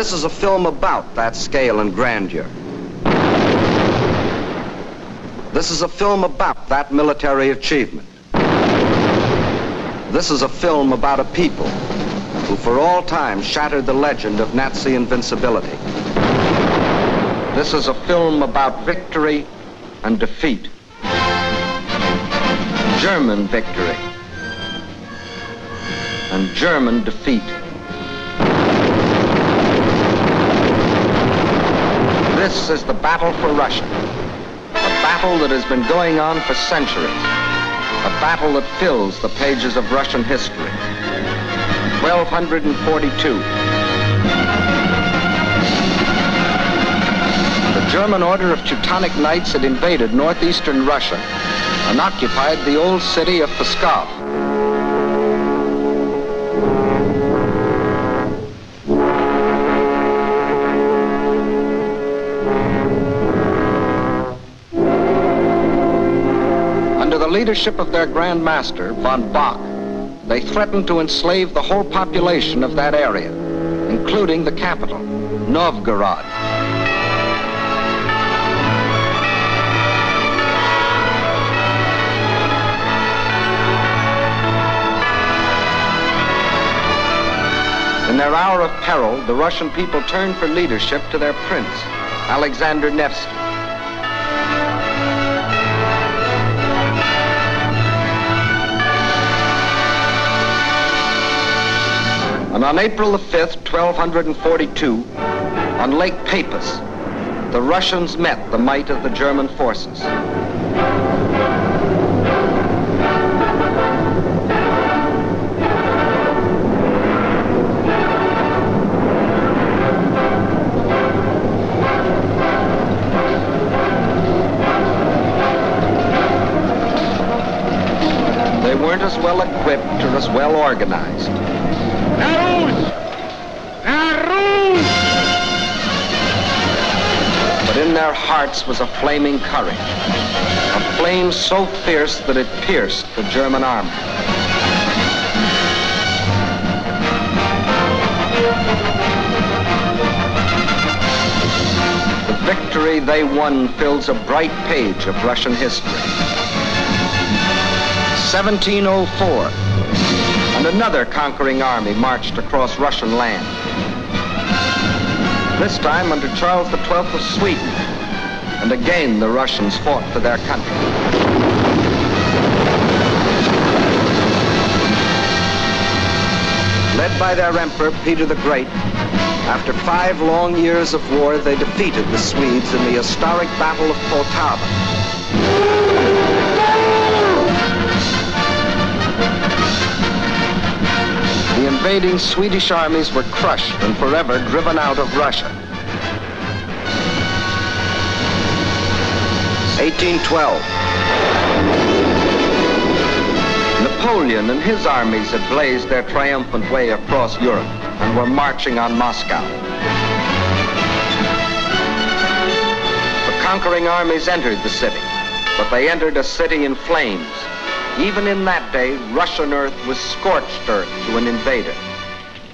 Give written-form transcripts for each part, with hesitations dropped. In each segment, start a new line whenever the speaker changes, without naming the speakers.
This is a film about that scale and grandeur. This is a film about that military achievement. This is a film about a people who for all time shattered the legend of Nazi invincibility. This is a film about victory and defeat. German victory and German defeat. This is the battle for Russia, a battle that has been going on for centuries, a battle that fills the pages of Russian history. 1242. The German Order of Teutonic Knights had invaded northeastern Russia and occupied the old city of Pskov. Under the leadership of their Grand Master, von Bock, they threatened to enslave the whole population of that area, including the capital, Novgorod. In their hour of peril, the Russian people turned for leadership to their prince, Alexander Nevsky. And on April the 5th, 1242, on Lake Peipus, the Russians met the might of the German forces. They weren't as well equipped or as well organized. But in their hearts was a flaming courage, a flame so fierce that it pierced the German army. The victory they won fills a bright page of Russian history. 1704, and another conquering army marched across Russian land. This time under Charles XII of Sweden, and again the Russians fought for their country. Led by their emperor, Peter the Great, after 5 long years of war, they defeated the Swedes in the historic Battle of Poltava. The invading Swedish armies were crushed and forever driven out of Russia. 1812. Napoleon and his armies had blazed their triumphant way across Europe and were marching on Moscow. The conquering armies entered the city, but they entered a city in flames. Even in that day, Russian earth was scorched earth to an invader.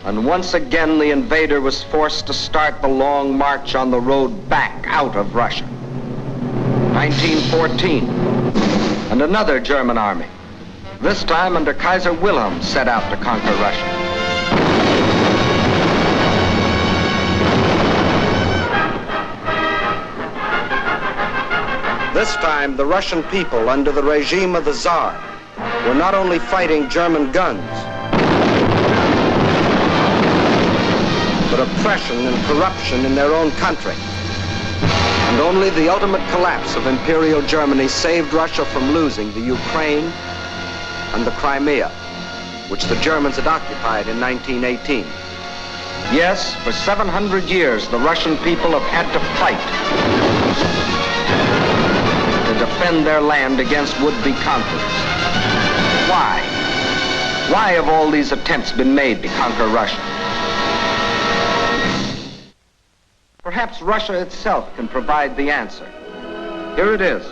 And once again, the invader was forced to start the long march on the road back out of Russia. 1914, and another German army, this time under Kaiser Wilhelm, set out to conquer Russia. This time, the Russian people, under the regime of the Tsar, were not only fighting German guns, but oppression and corruption in their own country. And only the ultimate collapse of Imperial Germany saved Russia from losing the Ukraine and the Crimea, which the Germans had occupied in 1918. Yes, for 700 years, the Russian people have had to fight to defend their land against would-be conquerors. Why? Why have all these attempts been made to conquer Russia? Perhaps Russia itself can provide the answer. Here it is,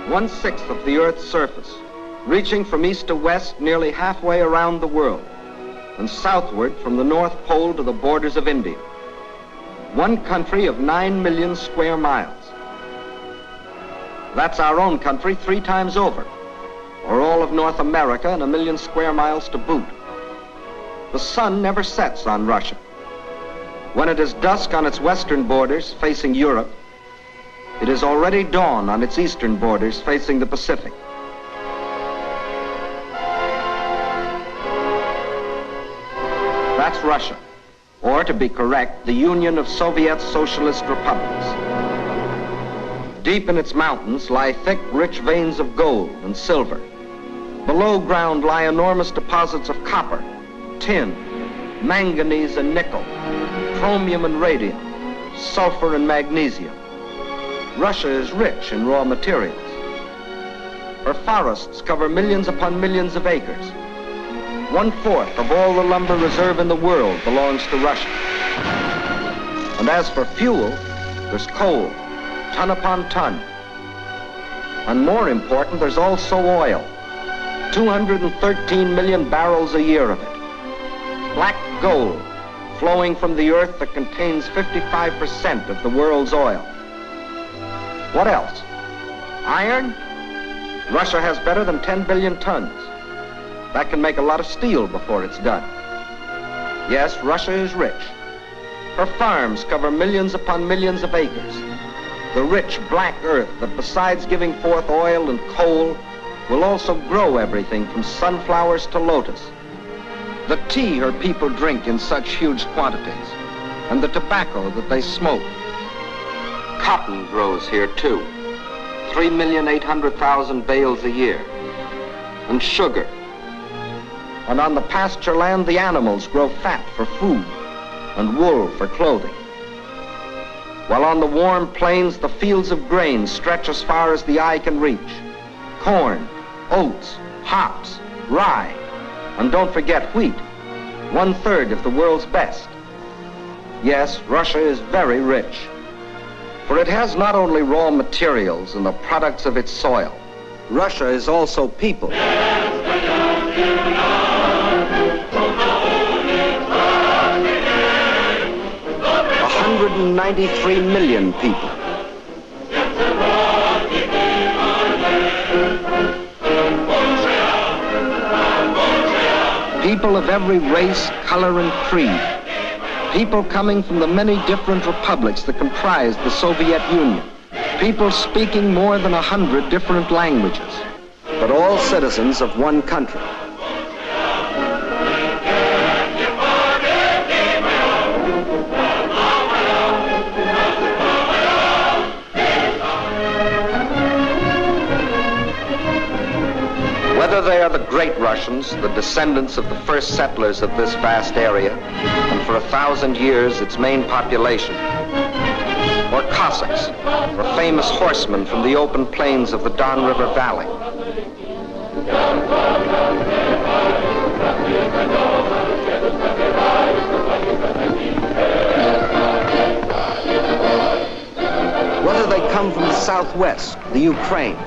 1/6 of the Earth's surface, reaching from east to west nearly halfway around the world, and southward from the North Pole to the borders of India. One country of 9 million square miles. That's our own country 3 times over, or all of North America and 1 million square miles to boot. The sun never sets on Russia. When it is dusk on its western borders facing Europe, it is already dawn on its eastern borders facing the Pacific. That's Russia, or to be correct, the Union of Soviet Socialist Republics. Deep in its mountains lie thick, rich veins of gold and silver. Below ground lie enormous deposits of copper, tin, manganese and nickel, chromium and radium, sulfur and magnesium. Russia is rich in raw materials. Her forests cover millions upon millions of acres. 1/4 of all the lumber reserve in the world belongs to Russia. And as for fuel, there's coal, ton upon ton. And more important, there's also oil. 213 million barrels a year of it. Black gold flowing from the earth that contains 55% of the world's oil. What else? Iron? Russia has better than 10 billion tons. That can make a lot of steel before it's done. Yes, Russia is rich. Her farms cover millions upon millions of acres. The rich black earth that besides giving forth oil and coal will also grow everything from sunflowers to lotus. The tea her people drink in such huge quantities, and the tobacco that they smoke. Cotton grows here too, 3,800,000 bales a year, and sugar. And on the pasture land, the animals grow fat for food and wool for clothing. While on the warm plains, the fields of grain stretch as far as the eye can reach. Corn, oats, hops, rye, and don't forget wheat, 1/3 of the world's best. Yes, Russia is very rich, for it has not only raw materials and the products of its soil. Russia is also people. 193 million people. People of every race, color, and creed. People coming from the many different republics that comprised the Soviet Union. People speaking more than 100 different languages, but all citizens of one country. Whether they are the great Russians, the descendants of the first settlers of this vast area, and for 1,000 years its main population, or Cossacks, or famous horsemen from the open plains of the Don River Valley. Whether they come from the Southwest, the Ukraine,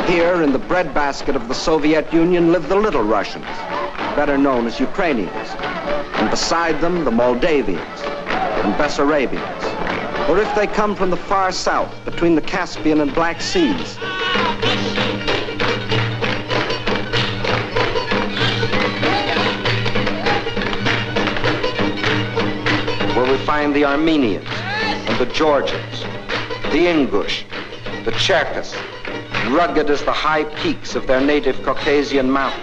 here in the breadbasket of the Soviet Union live the Little Russians, better known as Ukrainians, and beside them the Moldavians and Bessarabians. Or if they come from the far south, between the Caspian and Black Seas, where we find the Armenians and the Georgians, the Ingush, the Cherkess, rugged as the high peaks of their native Caucasian mountains.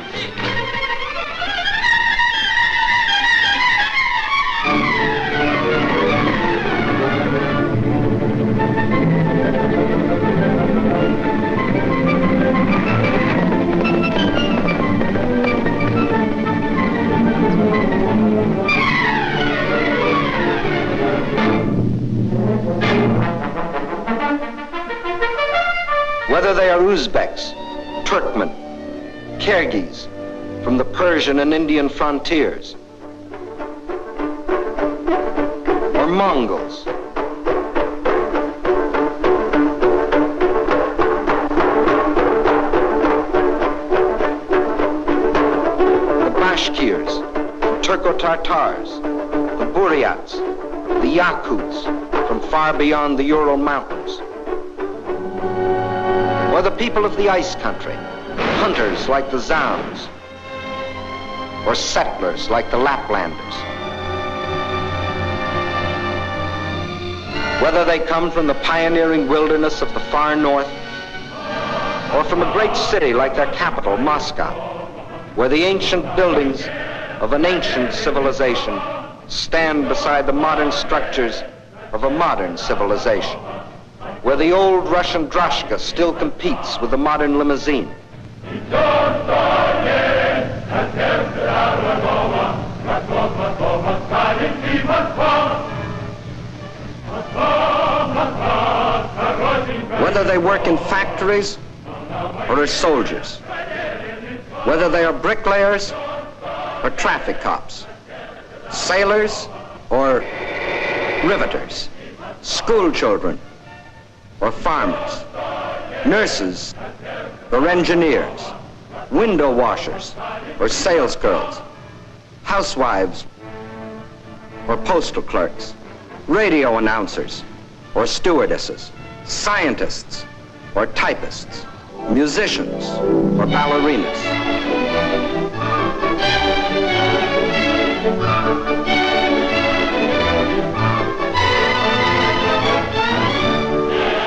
Whether they are Uzbeks, Turkmen, Kyrgyz, from the Persian and Indian frontiers, or Mongols, Bashkirs, the Turco-Tartars, the Buryats, the Yakuts from far beyond the Ural Mountains, or the people of the ice country, hunters like the Zounds, or settlers like the Laplanders. Whether they come from the pioneering wilderness of the far north, or from a great city like their capital, Moscow, where the ancient buildings of an ancient civilization stand beside the modern structures of a modern civilization, where the old Russian droshka still competes with the modern limousine. Whether they work in factories or as soldiers, whether they are bricklayers or traffic cops, sailors or riveters, school children or farmers, nurses or engineers, window washers or salesgirls, housewives or postal clerks, radio announcers or stewardesses, scientists or typists, musicians or ballerinas.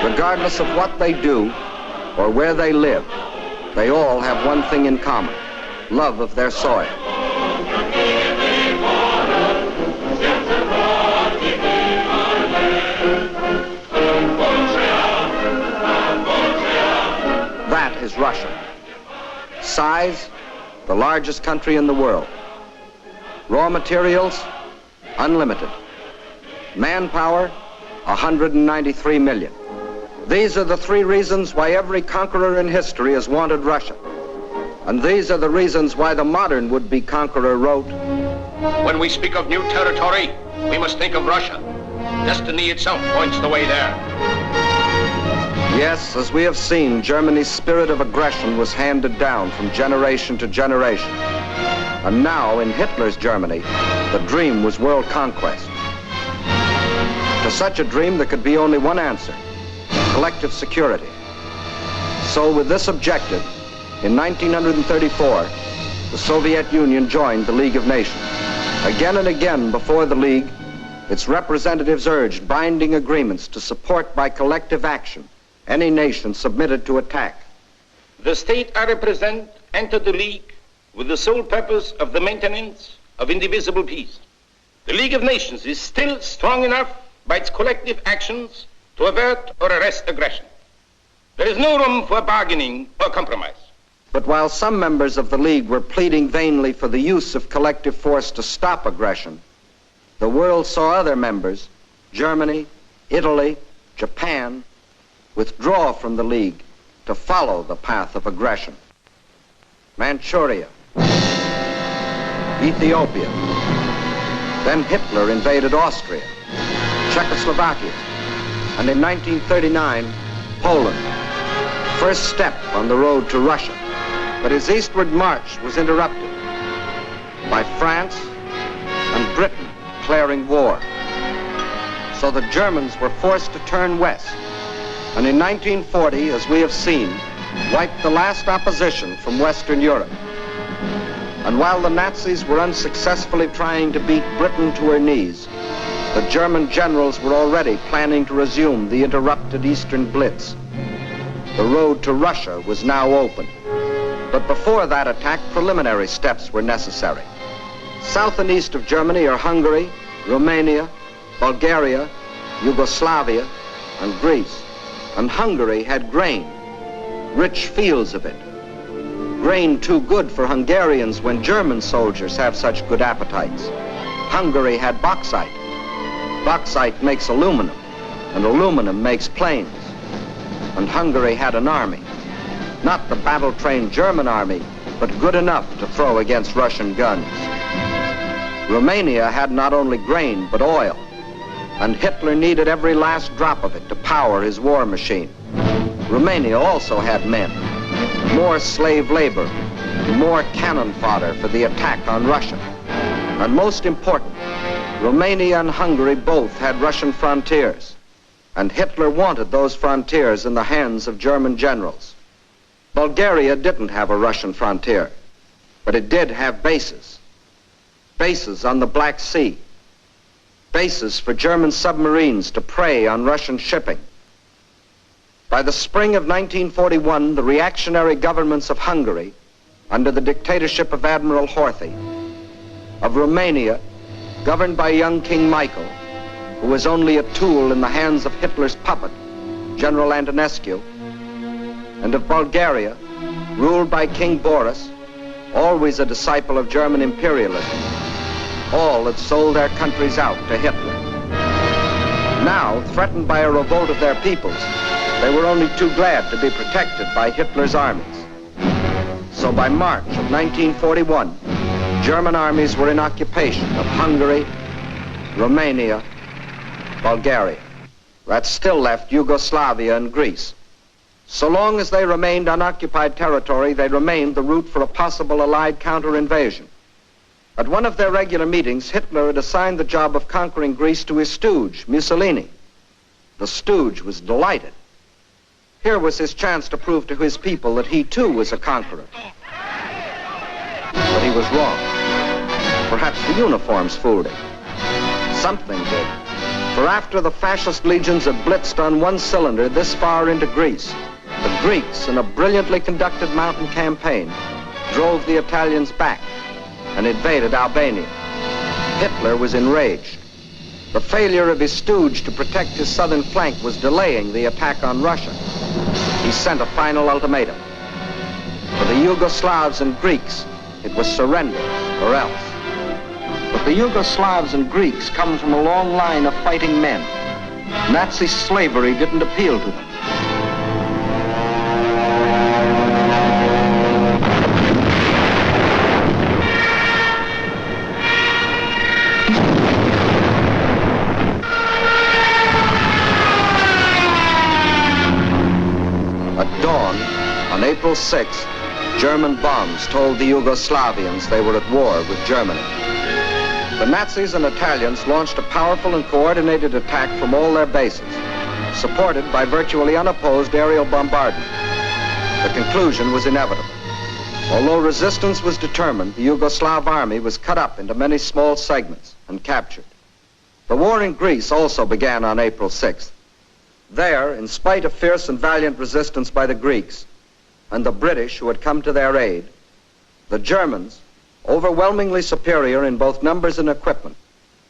Regardless of what they do or where they live, they all have one thing in common: love of their soil. That is Russia. Size, the largest country in the world. Raw materials, unlimited. Manpower, 193 million. These are the three reasons why every conqueror in history has wanted Russia. And these are the reasons why the modern would-be conqueror wrote,
"When we speak of new territory, we must think of Russia. Destiny itself points the way there."
Yes, as we have seen, Germany's spirit of aggression was handed down from generation to generation. And now, in Hitler's Germany, the dream was world conquest. To such a dream, there could be only one answer: collective security. So with this objective, in 1934, the Soviet Union joined the League of Nations. Again and again before the League, its representatives urged binding agreements to support by collective action any nation submitted to attack.
The state I represent entered the League with the sole purpose of the maintenance of indivisible peace. The League of Nations is still strong enough by its collective actions to avert or arrest aggression. There is no room for bargaining or compromise.
But while some members of the League were pleading vainly for the use of collective force to stop aggression, the world saw other members, Germany, Italy, Japan, withdraw from the League to follow the path of aggression. Manchuria, Ethiopia, then Hitler invaded Austria, Czechoslovakia, and in 1939, Poland, first step on the road to Russia. But his eastward march was interrupted by France and Britain declaring war. So the Germans were forced to turn west, and in 1940, as we have seen, wiped the last opposition from Western Europe. And while the Nazis were unsuccessfully trying to beat Britain to her knees, the German generals were already planning to resume the interrupted Eastern Blitz. The road to Russia was now open. But before that attack, preliminary steps were necessary. South and east of Germany are Hungary, Romania, Bulgaria, Yugoslavia, and Greece. And Hungary had grain, rich fields of it. Grain too good for Hungarians when German soldiers have such good appetites. Hungary had bauxite. Bauxite makes aluminum, and aluminum makes planes. And Hungary had an army. Not the battle-trained German army, but good enough to throw against Russian guns. Romania had not only grain, but oil. And Hitler needed every last drop of it to power his war machine. Romania also had men, more slave labor, more cannon fodder for the attack on Russia. And most important, Romania and Hungary both had Russian frontiers, and Hitler wanted those frontiers in the hands of German generals. Bulgaria didn't have a Russian frontier, but it did have bases. Bases on the Black Sea. Bases for German submarines to prey on Russian shipping. By the spring of 1941, the reactionary governments of Hungary, under the dictatorship of Admiral Horthy, of Romania, governed by young King Michael, who was only a tool in the hands of Hitler's puppet, General Antonescu, and of Bulgaria, ruled by King Boris, always a disciple of German imperialism. All had sold their countries out to Hitler. Now, threatened by a revolt of their peoples, they were only too glad to be protected by Hitler's armies. So by March of 1941, German armies were in occupation of Hungary, Romania, Bulgaria. That still left Yugoslavia and Greece. So long as they remained unoccupied territory, they remained the route for a possible Allied counter-invasion. At one of their regular meetings, Hitler had assigned the job of conquering Greece to his stooge, Mussolini. The stooge was delighted. Here was his chance to prove to his people that he too was a conqueror. But he was wrong. Perhaps the uniforms fooled him. Something did. For after the fascist legions had blitzed on one cylinder this far into Greece, the Greeks, in a brilliantly conducted mountain campaign, drove the Italians back and invaded Albania. Hitler was enraged. The failure of his stooge to protect his southern flank was delaying the attack on Russia. He sent a final ultimatum. For the Yugoslavs and Greeks, it was surrender or else. But the Yugoslavs and Greeks come from a long line of fighting men. Nazi slavery didn't appeal to them. At dawn, on April 6th, German bombs told the Yugoslavians they were at war with Germany. The Nazis and Italians launched a powerful and coordinated attack from all their bases, supported by virtually unopposed aerial bombardment. The conclusion was inevitable. Although resistance was determined, the Yugoslav army was cut up into many small segments and captured. The war in Greece also began on April 6th. There, in spite of fierce and valiant resistance by the Greeks and the British who had come to their aid, the Germans, overwhelmingly superior in both numbers and equipment,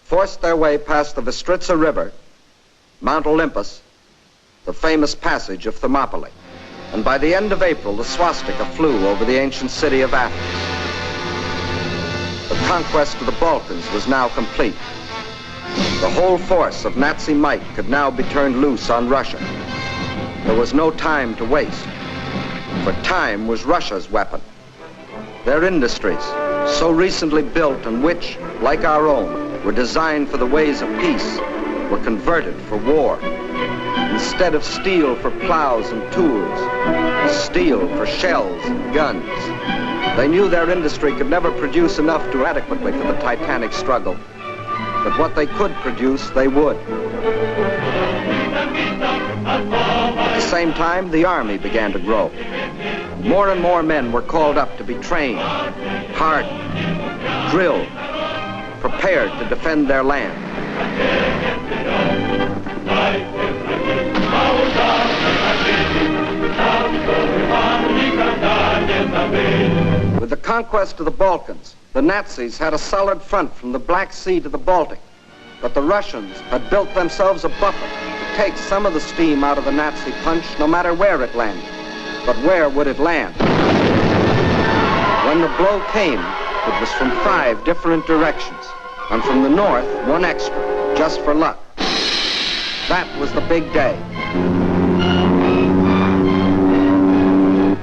forced their way past the Vistritsa River, Mount Olympus, the famous passage of Thermopylae. And by the end of April, the swastika flew over the ancient city of Athens. The conquest of the Balkans was now complete. The whole force of Nazi might could now be turned loose on Russia. There was no time to waste, for time was Russia's weapon. Their industries, so recently built and which, like our own, were designed for the ways of peace, were converted for war. Instead of steel for plows and tools, steel for shells and guns. They knew their industry could never produce enough to adequately for the titanic struggle. But what they could produce, they would. At the same time, the army began to grow. More and more men were called up to be trained, hardened, drilled, prepared to defend their land. With the conquest of the Balkans, the Nazis had a solid front from the Black Sea to the Baltic, but the Russians had built themselves a buffer to take some of the steam out of the Nazi punch no matter where it landed. But where would it land? When the blow came, it was from 5 different directions, and from the north, 1 extra, just for luck. That was the big day.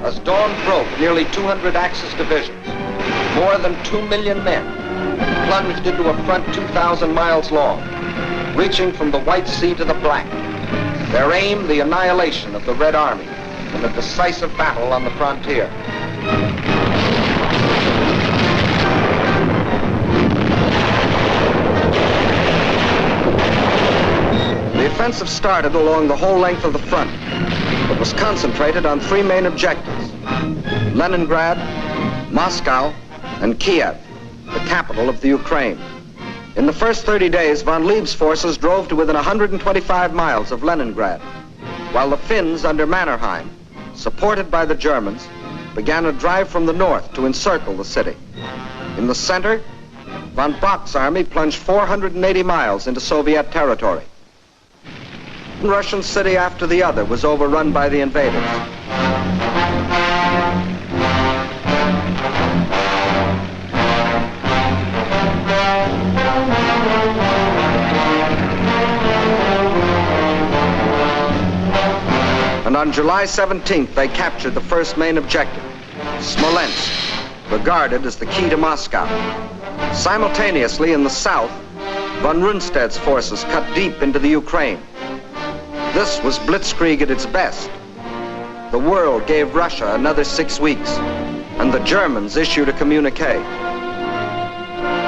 As dawn broke, nearly 200 Axis divisions, more than 2 million men, plunged into a front 2,000 miles long, reaching from the White Sea to the Black. Their aim, the annihilation of the Red Army in a decisive battle on the frontier. offensive started along the whole length of the front, but was concentrated on three main objectives: Leningrad, Moscow, and Kiev, the capital of the Ukraine. In the first 30 days, von Lieb's forces drove to within 125 miles of Leningrad, while the Finns under Mannerheim, supported by the Germans, began a drive from the north to encircle the city. In the center, von Bock's army plunged 480 miles into Soviet territory. One Russian city after the other was overrun by the invaders. And on July 17th, they captured the first main objective, Smolensk, regarded as the key to Moscow. Simultaneously, in the south, von Rundstedt's forces cut deep into the Ukraine. This was blitzkrieg at its best. The world gave Russia another 6 weeks, and the Germans issued a communique.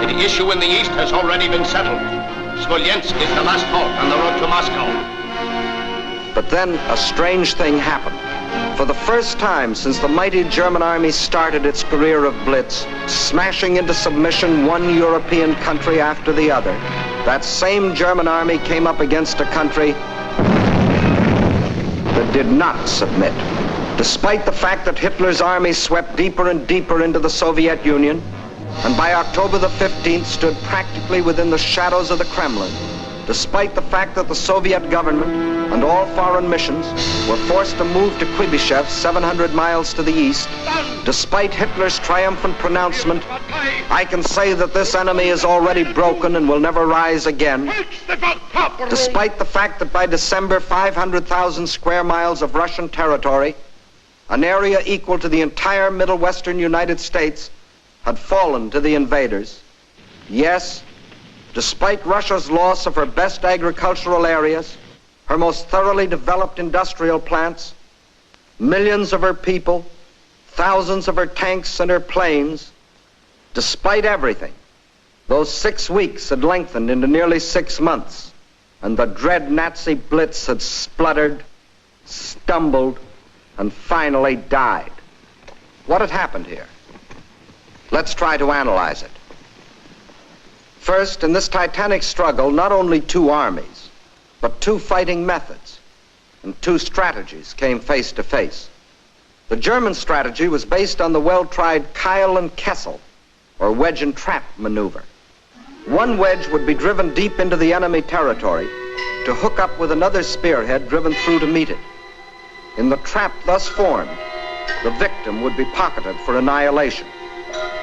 The issue in the east has already been settled. Smolensk is the last halt on the road to Moscow.
But then a strange thing happened. For the first time since the mighty German army started its career of blitz, smashing into submission one European country after the other, that same German army came up against a country that did not submit. Despite the fact that Hitler's army swept deeper and deeper into the Soviet Union, and by October the 15th stood practically within the shadows of the Kremlin, despite the fact that the Soviet government and all foreign missions were forced to move to Kuibyshev 700 miles to the east, despite Hitler's triumphant pronouncement, I can say that this enemy is already broken and will never rise again, despite the fact that by December 500,000 square miles of Russian territory, an area equal to the entire Middle Western United States, had fallen to the invaders. Yes, despite Russia's loss of her best agricultural areas, her most thoroughly developed industrial plants, millions of her people, thousands of her tanks and her planes, despite everything, those 6 weeks had lengthened into nearly 6 months, and the dread Nazi blitz had spluttered, stumbled, and finally died. What had happened here? Let's try to analyze it. First, in this titanic struggle, not only two armies, but two fighting methods and two strategies came face to face. The German strategy was based on the well-tried Keil and Kessel, or wedge and trap maneuver. One wedge would be driven deep into the enemy territory to hook up with another spearhead driven through to meet it. In the trap thus formed, the victim would be pocketed for annihilation.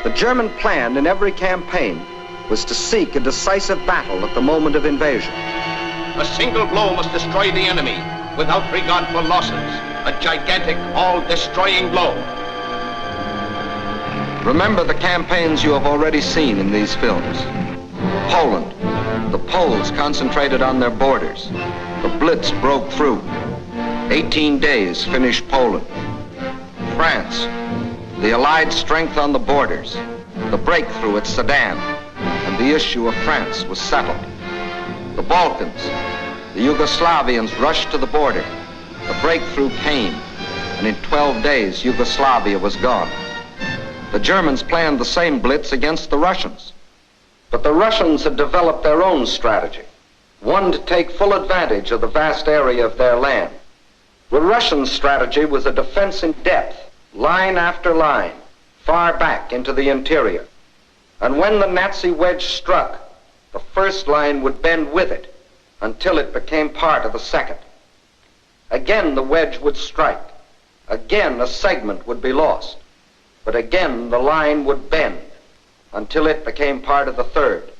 The German plan in every campaign was to seek a decisive battle at the moment of invasion.
A single blow must destroy the enemy without regard for losses. A gigantic, all-destroying blow.
Remember the campaigns you have already seen in these films. Poland, the Poles concentrated on their borders. The Blitz broke through. 18 days finished Poland. France, the Allied strength on the borders. The breakthrough at Sedan, and the issue of France was settled. The Balkans, the Yugoslavians rushed to the border. The breakthrough came, and in 12 days, Yugoslavia was gone. The Germans planned the same blitz against the Russians. But the Russians had developed their own strategy, one to take full advantage of the vast area of their land. The Russian strategy was a defense in depth, line after line, far back into the interior. And when the Nazi wedge struck, the first line would bend with it until it became part of the second. Again, the wedge would strike. Again, a segment would be lost. But again, the line would bend until it became part of the third.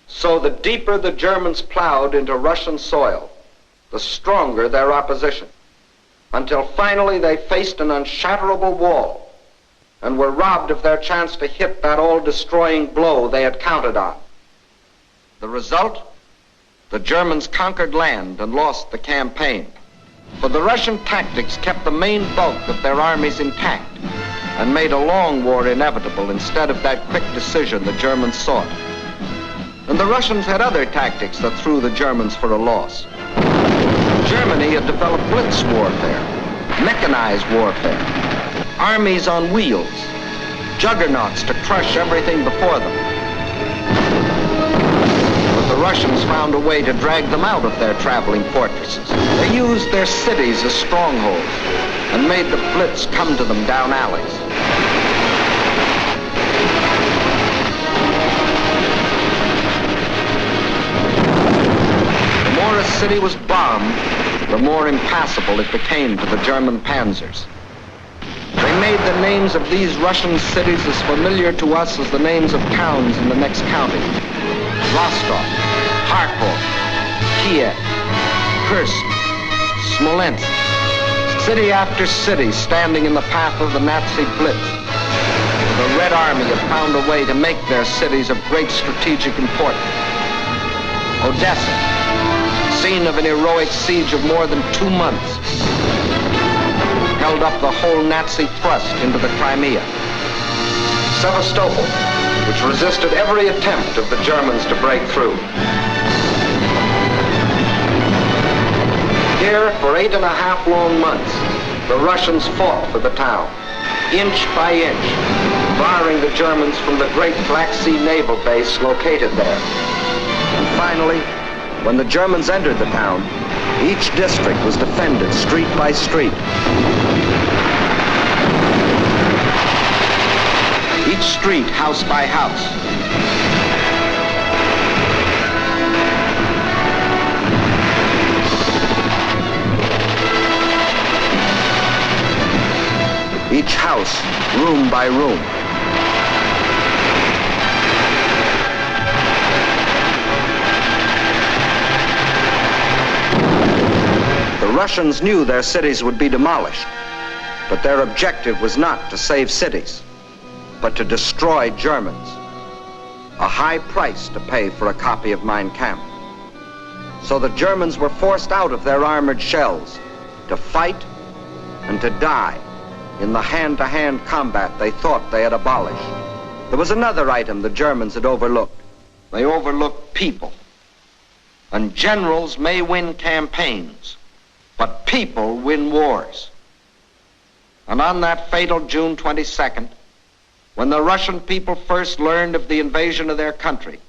So the deeper the Germans plowed into Russian soil, the stronger their opposition, until finally they faced an unshatterable wall and were robbed of their chance to hit that all-destroying blow they had counted on. The result? The Germans conquered land and lost the campaign. For the Russian tactics kept the main bulk of their armies intact and made a long war inevitable instead of that quick decision the Germans sought. And the Russians had other tactics that threw the Germans for a loss. Germany had developed blitz warfare, mechanized warfare, armies on wheels, juggernauts to crush everything before them. But the Russians found a way to drag them out of their traveling fortresses. They used their cities as strongholds and made the blitz come to them down alleys. The more a city was bombed, the more impassable it became to the German panzers. They made the names of these Russian cities as familiar to us as the names of towns in the next county. Rostov, Kharkov, Kiev, Kursk, Smolensk. City after city standing in the path of the Nazi blitz. The Red Army had found a way to make their cities of great strategic importance. Odessa, scene of an heroic siege of more than 2 months, held up the whole Nazi thrust into the Crimea. Sevastopol, which resisted every attempt of the Germans to break through. Here, for 8.5 long months, the Russians fought for the town, inch by inch, barring the Germans from the great Black Sea naval base located there. And finally, when the Germans entered the town, each district was defended street by street. Each street house by house. Each house, room by room. The Russians knew their cities would be demolished, but their objective was not to save cities, but to destroy Germans. A high price to pay for a copy of Mein Kampf. So the Germans were forced out of their armored shells to fight and to die in the hand-to-hand combat they thought they had abolished. There was another item the Germans had overlooked. They overlooked people. And generals may win campaigns, but people win wars. And on that fatal June 22nd, when the Russian people first learned of the invasion of their country,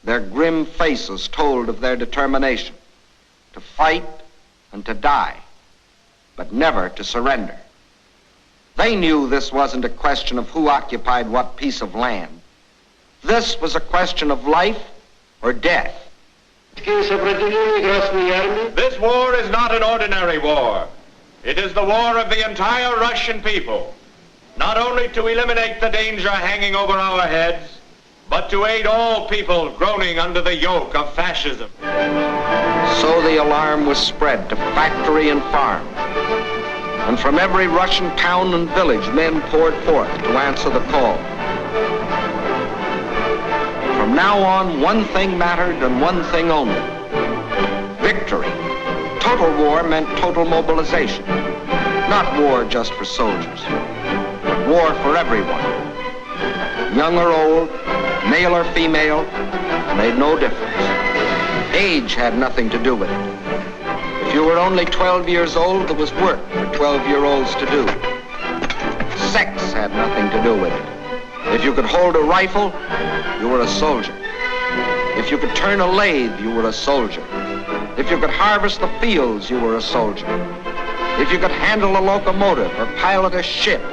their grim faces told of their determination to fight and to die, but never to surrender. They knew this wasn't a question of who occupied what piece of land. This was a question of life or death.
This war is not an ordinary war. It is the war of the entire Russian people. Not only to eliminate the danger hanging over our heads, but to aid all people groaning under the yoke of fascism.
So the alarm was spread to factory and farm. And from every Russian town and village, men poured forth to answer the call. From now on, one thing mattered and one thing only: victory. Total war meant total mobilization. Not war just for soldiers, but war for everyone. Young or old, male or female, made no difference. Age had nothing to do with it. If you were only 12 years old, there was work for 12-year-olds to do. Sex had nothing to do with it. If you could hold a rifle, you were a soldier. If you could turn a lathe, you were a soldier. If you could harvest the fields, you were a soldier. If you could handle a locomotive or pilot a ship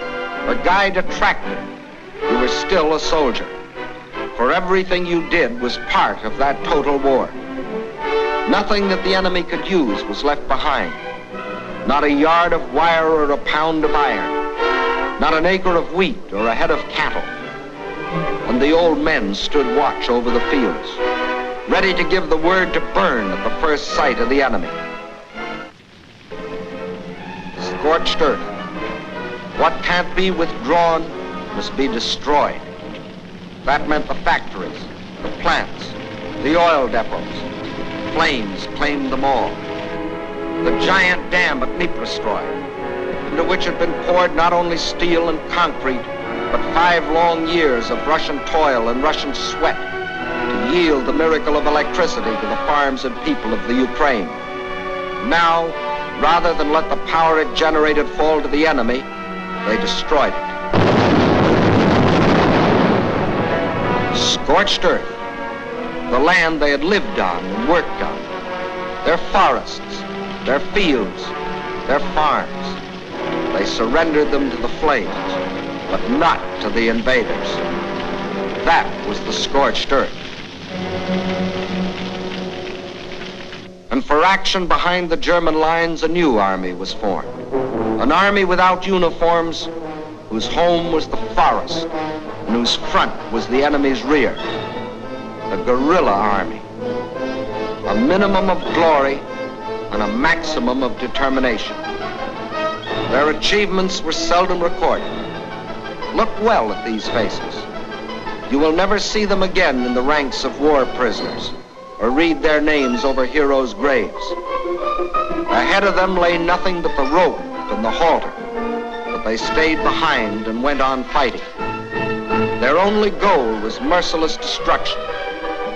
or guide a tractor, you were still a soldier. For everything you did was part of that total war. Nothing that the enemy could use was left behind. Not a yard of wire or a pound of iron. Not an acre of wheat or a head of cattle. And the old men stood watch over the fields, ready to give the word to burn at the first sight of the enemy. Scorched earth. What can't be withdrawn must be destroyed. That meant the factories, the plants, the oil depots. Flames claimed them all. The giant dam at Dniprostroi, into which had been poured not only steel and concrete, but 5 long years of Russian toil and Russian sweat to yield the miracle of electricity to the farms and people of the Ukraine. Now, rather than let the power it generated fall to the enemy, they destroyed it. Scorched earth, the land they had lived on and worked on, their forests, their fields, their farms. They surrendered them to the flames, but not to the invaders. That was the scorched earth. And for action behind the German lines, a new army was formed. An army without uniforms, whose home was the forest, and whose front was the enemy's rear. A guerrilla army. A minimum of glory and a maximum of determination. Their achievements were seldom recorded. Look well at these faces. You will never see them again in the ranks of war prisoners or read their names over heroes' graves. Ahead of them lay nothing but the rope and the halter, but they stayed behind and went on fighting. Their only goal was merciless destruction.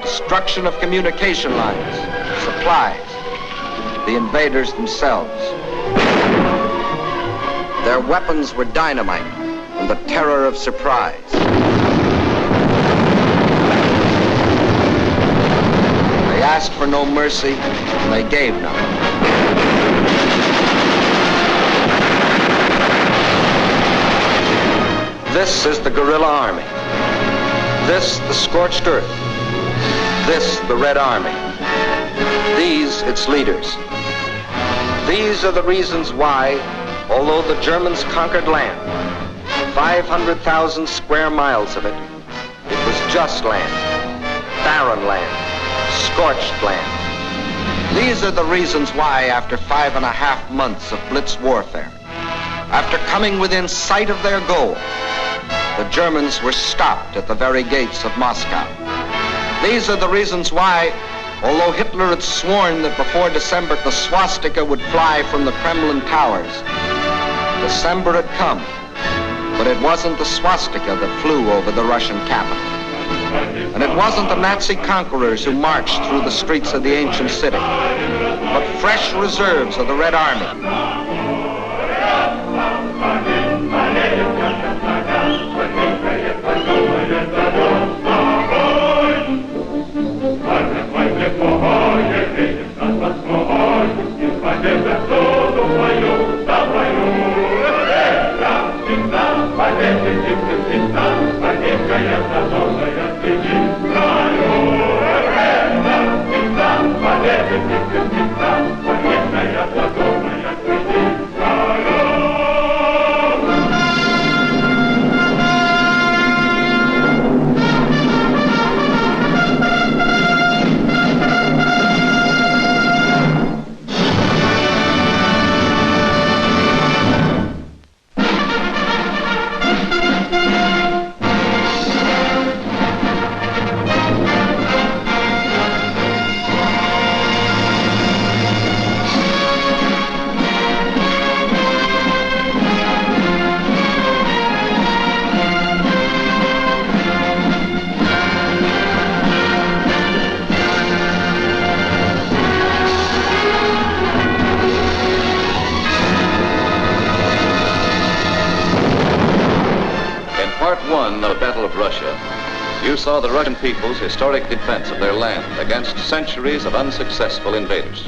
Destruction of communication lines, supplies, the invaders themselves. Their weapons were dynamite and the terror of surprise. They asked for no mercy, and they gave none. This is the guerrilla army. This, the scorched earth. This, the Red Army. These, its leaders. These are the reasons why, although the Germans conquered land, 500,000 square miles of it, it was just land, barren land, scorched land. These are the reasons why, after 5.5 months of blitz warfare, after coming within sight of their goal, the Germans were stopped at the very gates of Moscow. These are the reasons why, although Hitler had sworn that before December the swastika would fly from the Kremlin towers, December had come, but it wasn't the swastika that flew over the Russian capital. And it wasn't the Nazi conquerors who marched through the streets of the ancient city, but fresh reserves of the Red Army.
The Battle of Russia, you saw the Russian people's historic defense of their land against centuries of unsuccessful invaders.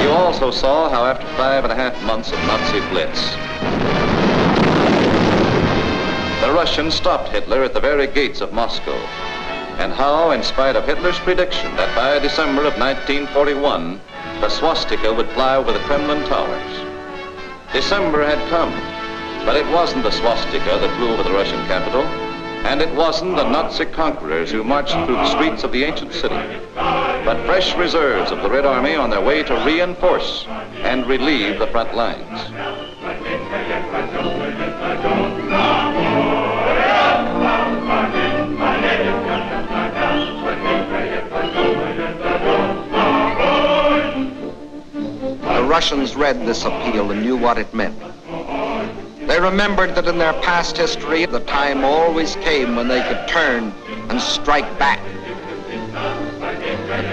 You also saw how after 5.5 months of Nazi blitz, the Russians stopped Hitler at the very gates of Moscow, and how, in spite of Hitler's prediction that by December of 1941, the swastika would fly over the Kremlin towers, December had come, but it wasn't the swastika that flew over the Russian capital, and it wasn't the Nazi conquerors who marched through the streets of the ancient city, but fresh reserves of the Red Army on their way to reinforce and relieve the front lines.
The Russians read this appeal and knew what it meant. They remembered that in their past history, the time always came when they could turn and strike back.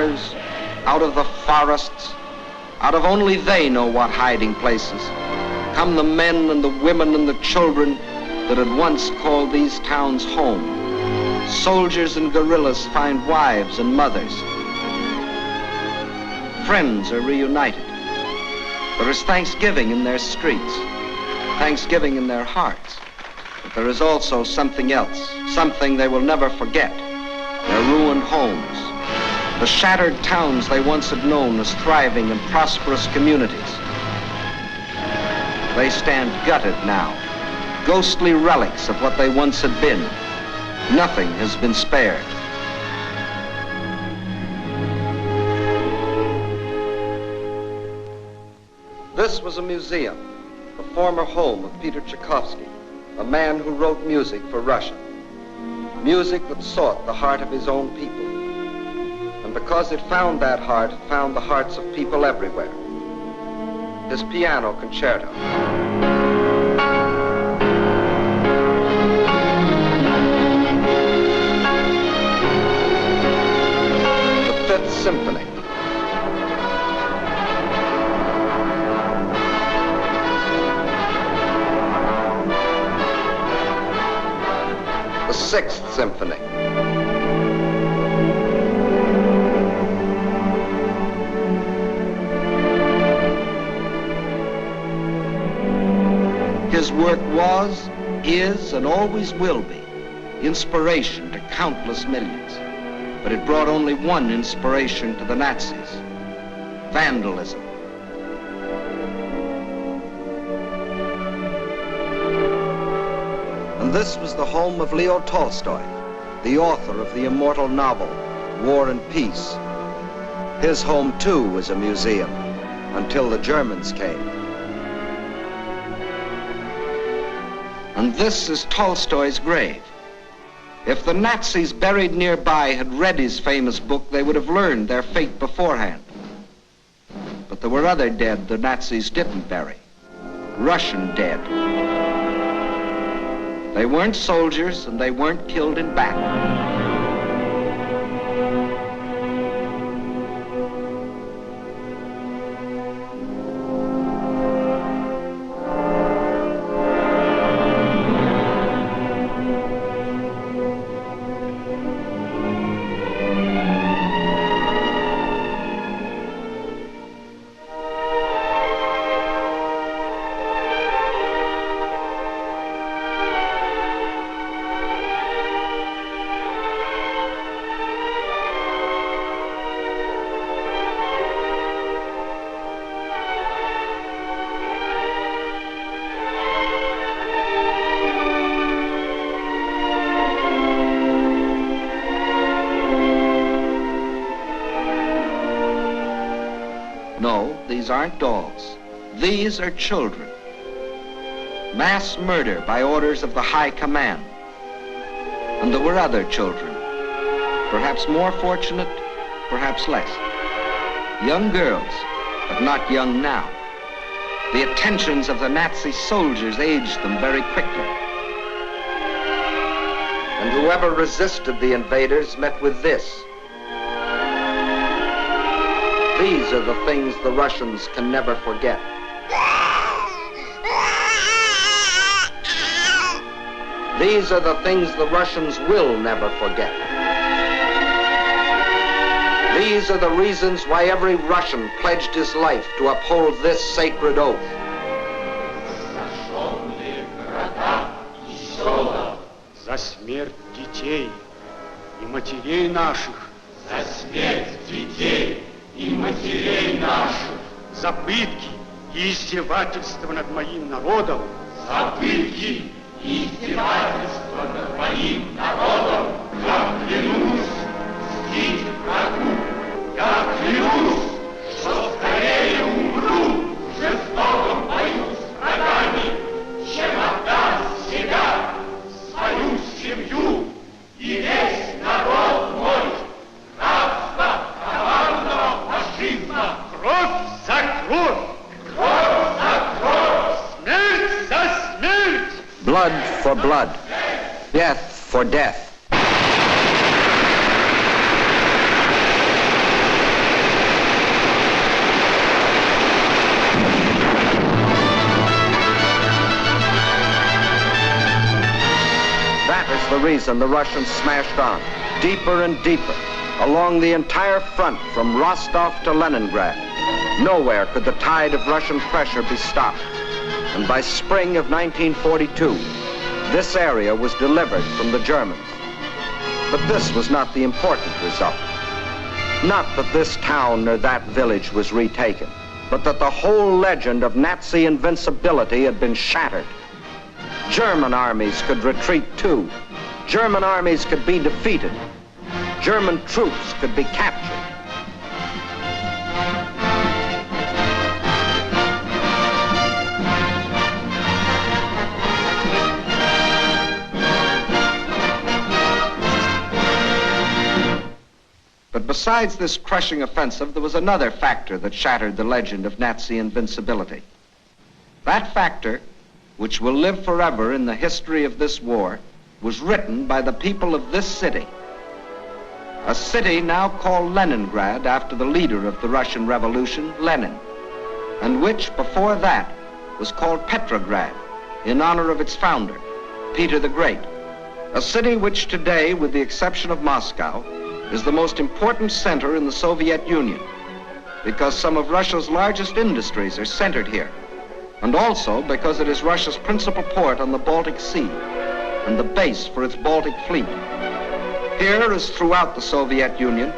cellars, out of the forests, out of only they know what hiding places, come the men and the women and the children that had once called these towns home. Soldiers and guerrillas find wives and mothers. Friends are reunited. There is thanksgiving in their streets, thanksgiving in their hearts. But there is also something else, something they will never forget, their ruined homes, the shattered towns they once had known as thriving and prosperous communities. They stand gutted now, ghostly relics of what they once had been. Nothing has been spared. This was a museum, the former home of Peter Tchaikovsky, a man who wrote music for Russia. Music that sought the heart of his own people. And because it found that heart, it found the hearts of people everywhere. His piano concerto. The Fifth Symphony. The Sixth Symphony. His work was, is, and always will be inspiration to countless millions. But it brought only one inspiration to the Nazis: vandalism. And this was the home of Leo Tolstoy, the author of the immortal novel, War and Peace. His home, too, was a museum, until the Germans came. And this is Tolstoy's grave. If the Nazis buried nearby had read his famous book, they would have learned their fate beforehand. But there were other dead the Nazis didn't bury. Russian dead. They weren't soldiers, and they weren't killed in battle. These aren't dolls. These are children. Mass murder by orders of the High Command. And there were other children, perhaps more fortunate, perhaps less. Young girls, but not young now. The attentions of the Nazi soldiers aged them very quickly. And whoever resisted the invaders met with this. These are the things the Russians can never forget. These are the things the Russians will never forget. These are the reasons why every Russian pledged his life to uphold this sacred oath.
За смерть детей и матерей наших. За смерть детей и матерей наших. За пытки и издевательства над моим народом. За пытки и издевательства над моим народом. Я клянусь мстить врагу. Я клянусь, что скорее умру в жестоком бою с врагами, чем отдам себя, свою семью и весь народ мой. Рабство коварного фашизма. Кровь за кровь. Кровь за кровь. Смерть за смерть.
Blood for blood. Death for death. the reason the Russians smashed on, deeper and deeper, along the entire front from Rostov to Leningrad. Nowhere could the tide of Russian pressure be stopped. And by spring of 1942, this area was delivered from the Germans. But this was not the important result. Not that this town or that village was retaken, but that the whole legend of Nazi invincibility had been shattered. German armies could retreat too. German armies could be defeated. German troops could be captured. But besides this crushing offensive, there was another factor that shattered the legend of Nazi invincibility. That factor, which will live forever in the history of this war, was written by the people of this city. A city now called Leningrad after the leader of the Russian Revolution, Lenin, and which before that was called Petrograd in honor of its founder, Peter the Great. A city which today, with the exception of Moscow, is the most important center in the Soviet Union because some of Russia's largest industries are centered here, and also because it is Russia's principal port on the Baltic Sea and the base for its Baltic fleet. Here, as throughout the Soviet Union,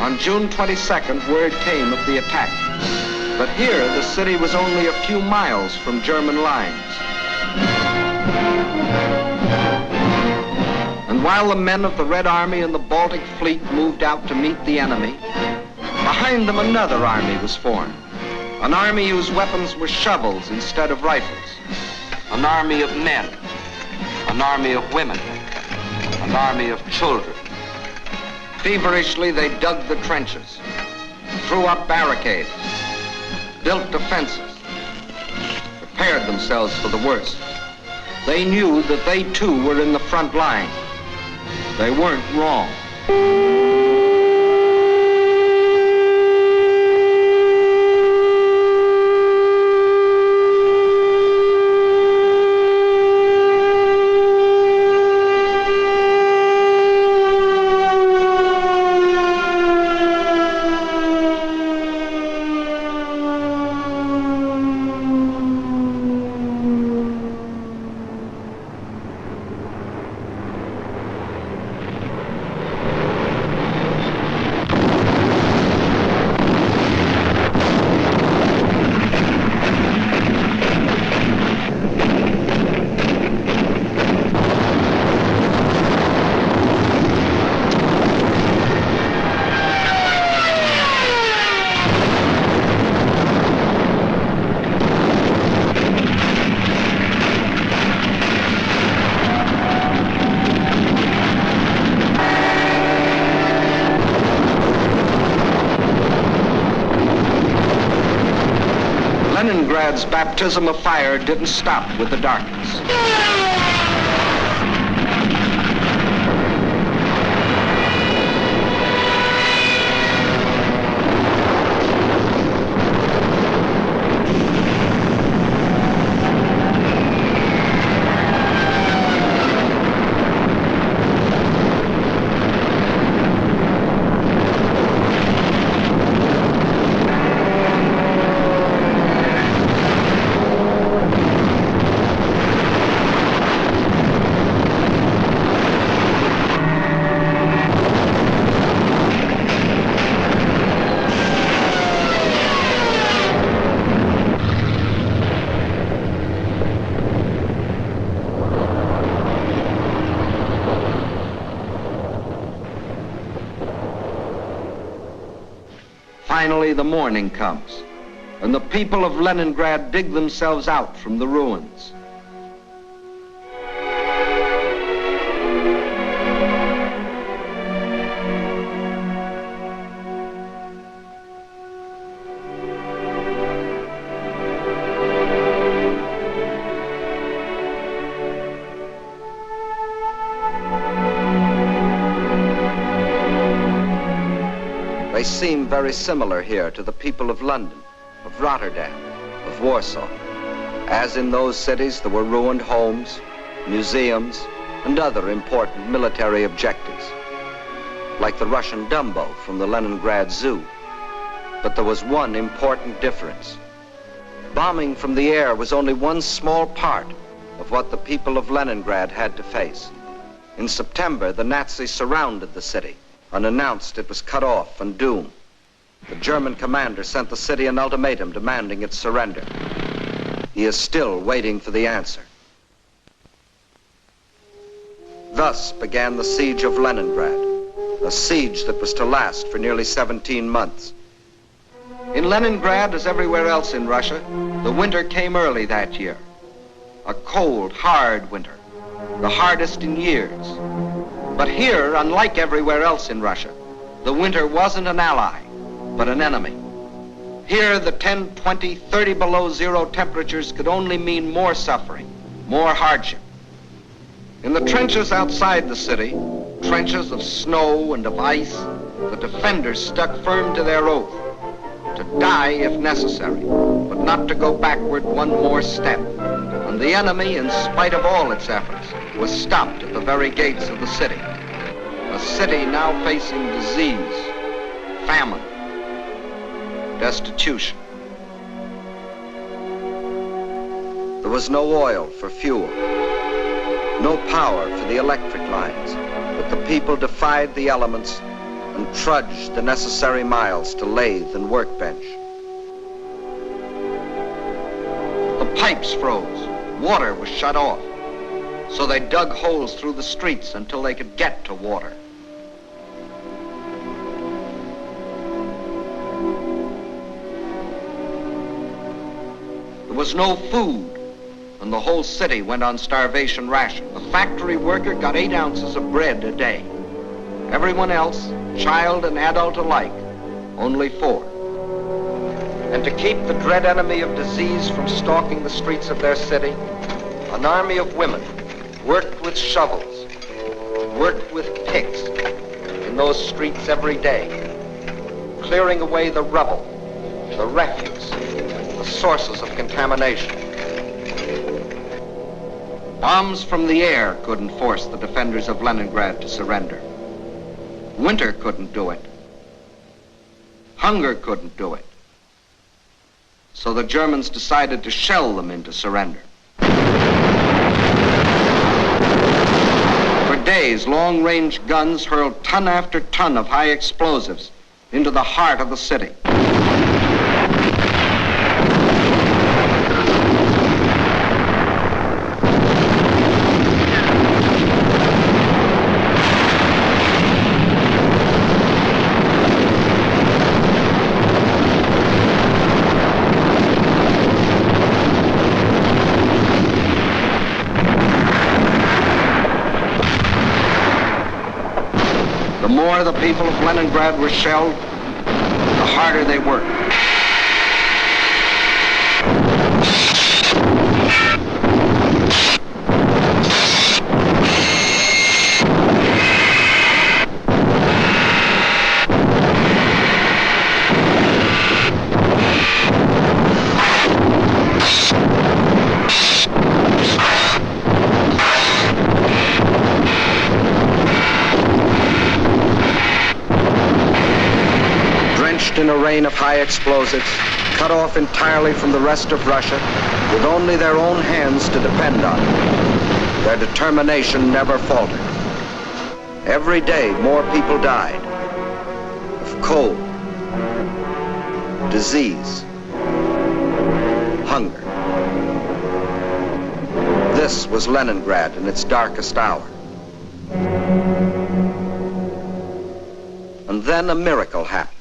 on June 22nd, word came of the attack. But here, the city was only a few miles from German lines. And while the men of the Red Army and the Baltic Fleet moved out to meet the enemy, behind them another army was formed. An army whose weapons were shovels instead of rifles. An army of men. An army of women. An army of children. Feverishly, they dug the trenches, threw up barricades, built defenses, prepared themselves for the worst. They knew that they too were in the front line. They weren't wrong. Leningrad's baptism of fire didn't stop with the darkness. Finally, the morning comes, and the people of Leningrad dig themselves out from the ruins. They seem very similar here to the people of London, of Rotterdam, of Warsaw. As in those cities, there were ruined homes, museums, and other important military objectives, like the Russian Dumbo from the Leningrad Zoo. But there was one important difference. Bombing from the air was only one small part of what the people of Leningrad had to face. In September, the Nazis surrounded the city and announced it was cut off and doomed. The German commander sent the city an ultimatum demanding its surrender. He is still waiting for the answer. Thus began the siege of Leningrad, a siege that was to last for nearly 17 months. In Leningrad, as everywhere else in Russia, the winter came early that year. A cold, hard winter, the hardest in years. But here, unlike everywhere else in Russia, the winter wasn't an ally, but an enemy. Here, the 10, 20, 30 below zero temperatures could only mean more suffering, more hardship. In the trenches outside the city, trenches of snow and of ice, the defenders stuck firm to their oath, to die if necessary, but not to go backward one more step. And the enemy, in spite of all its efforts, was stopped at the very gates of the city. A city now facing disease, famine, destitution. There was no oil for fuel, no power for the electric lines, but the people defied the elements and trudged the necessary miles to lathe and workbench. The pipes froze, water was shut off, so they dug holes through the streets until they could get to water. There was no food, and the whole city went on starvation ration. A factory worker got 8 ounces of bread a day. Everyone else, child and adult alike, only 4. And to keep the dread enemy of disease from stalking the streets of their city, an army of women worked with shovels, worked with picks in those streets every day, clearing away the rubble, the refuse, the sources of contamination. Bombs from the air couldn't force the defenders of Leningrad to surrender. Winter couldn't do it. Hunger couldn't do it. So the Germans decided to shell them into surrender. For days, long-range guns hurled ton after ton of high explosives into the heart of the city. The more the people of Leningrad were shelled, the harder they worked. In a rain of high explosives, cut off entirely from the rest of Russia, with only their own hands to depend on, their determination never faltered. Every day, more people died of cold, disease, hunger. This was Leningrad in its darkest hour. And then a miracle happened.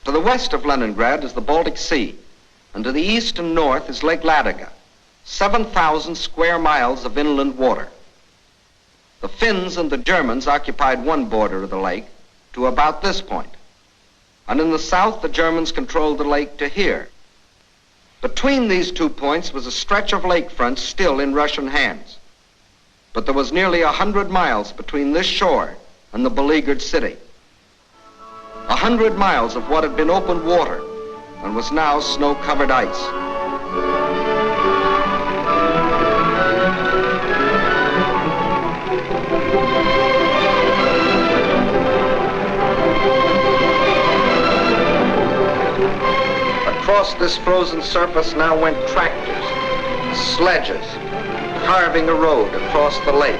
To the west of Leningrad is the Baltic Sea, and to the east and north is Lake Ladoga, 7,000 square miles of inland water. The Finns and the Germans occupied one border of the lake to about this point, and in the south the Germans controlled the lake to here. Between these 2 points was a stretch of lakefront still in Russian hands, but there was nearly 100 miles between this shore and the beleaguered city. 100 miles of what had been open water and was now snow-covered ice. Across this frozen surface now went tractors, sledges, carving a road across the lake.